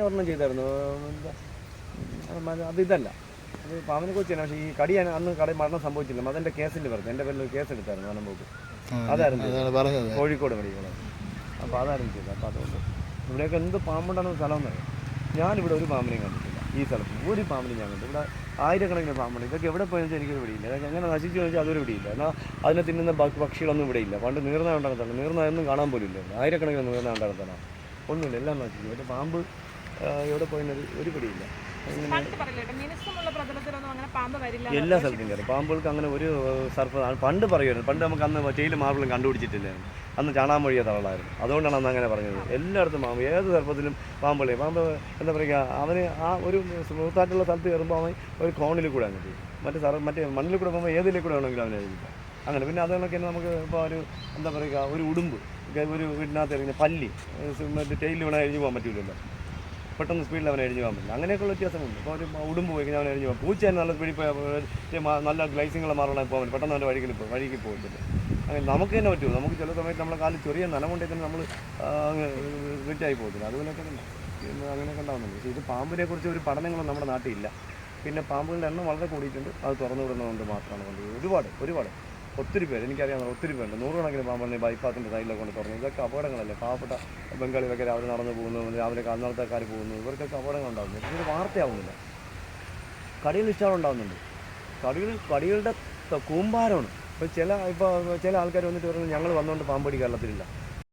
ഒരെണ്ണം ചെയ്തായിരുന്നു. അത് ഇതല്ല, അത് പാമ്പിനെ കുറിച്ച് തന്നെ. പക്ഷേ ഈ കടി അന്ന് മരണം സംഭവിച്ചില്ല. അതെൻ്റെ കേസിൻ്റെ പുറത്ത് എൻ്റെ പേരിൽ കേസ് എടുത്തായിരുന്നു വനംവകുപ്പ്. അതായിരുന്നു കോഴിക്കോട് മെഡിക്കൽ. അപ്പോൾ അതായിരുന്നു ചെയ്തത്. അപ്പോൾ അതുകൊണ്ട് ഇവിടെയൊക്കെ എന്ത് പാമ്പുണ്ടാകുന്ന സ്ഥലമെന്ന് അറിയാം. ഞാനിവിടെ ഒരു പാമ്പിനെയും കണ്ടിട്ടില്ല. ഈ സ്ഥലത്ത് ഒരു പാമ്പിനും ഞാൻ കണ്ടു. ഇവിടെ ആയിരക്കണക്കിന് പാമ്പുണ്ട്. ഇതൊക്കെ എവിടെ പോയെന്ന് വെച്ചാൽ എനിക്കൊരു പിടിയില്ല. അതൊക്കെ എങ്ങനെ നശിച്ചു ചോദിച്ചാൽ അതൊരു പിടിയില്ല. എന്നാൽ അതിനെ തിന്നുന്ന പക്ഷികളൊന്നും ഇവിടെ ഇല്ല. പണ്ട് നീർനായ ഉണ്ടാകത്താണ്, നീർനായൊന്നും കാണാൻ പോലും ഇല്ല. ആയിരക്കണക്കിന് നീർനായ ഉണ്ടാകത്താണ്, ഒന്നുമില്ല, എല്ലാം നശിച്ചു. പക്ഷേ പാമ്പ് എവിടെ പോയെന്നത് ഒരു പിടിയില്ല. എല്ലാ സ്ഥലത്തും കയറും പാമ്പുകൾക്ക്. അങ്ങനെ ഒരു സർപ്പം പണ്ട് പറയുമായിരുന്നു. പണ്ട് നമുക്ക് അന്ന് ചെയിലും മാർബിളും കണ്ടുപിടിച്ചിട്ടില്ലായിരുന്നു. അന്ന് ചാണാൻ മൊഴിയ തവളായിരുന്നു. അതുകൊണ്ടാണ് അന്ന് അങ്ങനെ പറഞ്ഞത്. എല്ലായിടത്തും പാമ്പ്, ഏത് സർപ്പത്തിലും പാമ്പുകളെ. പാമ്പ് എന്താ പറയുക, അവന് ആ ഒരു സ്മൂത്തായിട്ടുള്ള സ്ഥലത്ത് കയറുമ്പോൾ അവൻ ഒരു കോണിൽ കൂടെ അങ്ങ് ചെയ്യും. മറ്റേ മണ്ണിൽ കൂടെ പോകുമ്പോൾ ഏതിൽ കൂടെ വേണമെങ്കിലും അവനെ എഴുതില്ല. അങ്ങനെ പിന്നെ അതുകൊണ്ടൊക്കെ നമുക്ക് ഇപ്പോൾ ഒരു എന്താ പറയുക, ഒരു ഉടുമ്പ് ഒരു വീടിനകത്ത് എറിഞ്ഞ പല്ലി മറ്റേ ടെയിലിൽ വേണം എഴുതി പോകാൻ പറ്റില്ലല്ലോ. പെട്ടെന്ന് സ്പീഡിൽ അവനെ എഴിഞ്ഞു പോകാൻ പറ്റില്ല. അങ്ങനെയൊക്കെയുള്ള വ്യത്യാസമുണ്ട്. ഇപ്പോൾ ഒരു ഉടുമ്പ് പോയി കഴിഞ്ഞാൽ അവൻ എഴിഞ്ഞു പോകാം. പൂച്ച തന്നെ നല്ല സ്പീഡിൽ നല്ല ഗ്ലൈസിങ്ങുള്ള മാറണം പോകാൻ പറ്റും. പെട്ടെന്ന് അവൻ്റെ വഴിക്ക് പോകത്തില്ല. അങ്ങനെ നമുക്ക് തന്നെ പറ്റുമോ? നമുക്ക് ചില സമയത്ത് നമ്മളെ കാലിൽ ചെറിയ നനമുണ്ടെങ്കിൽ തന്നെ നമ്മൾ റിറ്റായി പോകത്തില്ല. അതുപോലെയൊക്കെ അങ്ങനെയൊക്കെ ഉണ്ടാകുന്നുണ്ട്. പക്ഷേ ഇത് പാമ്പിനെ കുറിച്ച് ഒരു പഠനങ്ങളും നമ്മുടെ നാട്ടിലില്ല. പിന്നെ പാമ്പുകളുടെ എണ്ണം വളരെ കൂടിയിട്ടുണ്ട്. അത് തുറന്നു വിടുന്നതുകൊണ്ട് മാത്രമാണ് കൊണ്ട് ഒരുപാട് ഒത്തിരി പേര്, എനിക്കറിയാവുന്ന ഒത്തിരി പേരുണ്ട്. നൂറുകണക്കിന് പാമ്പുകളെ ബൈപ്പാസിൻ്റെ സൈഡിലൊക്കെ കൊണ്ട് തുറന്നു. ഇതൊക്കെ അപകടങ്ങളല്ലേ. പാവപ്പെട്ട ബംഗാളിലൊക്കെ രാവിലെ നടന്നു പോകുന്നു, രാവിലെ കാൽനടത്തക്കാർ പോകുന്നു. ഇവർക്കൊക്കെ അപകടങ്ങൾ ഉണ്ടാകുന്നു. ഇതൊരു വാർത്തയാവുന്നില്ല. കടികൾ ഇഷ്ടം ഉണ്ടാകുന്നുണ്ട്. കടികളുടെ കൂമ്പാരമാണ്. ഇപ്പോൾ ചില ആൾക്കാർ വന്നിട്ട് പറയുന്നത് ഞങ്ങൾ വന്നുകൊണ്ട് പാമ്പടി കേരളത്തിലില്ല.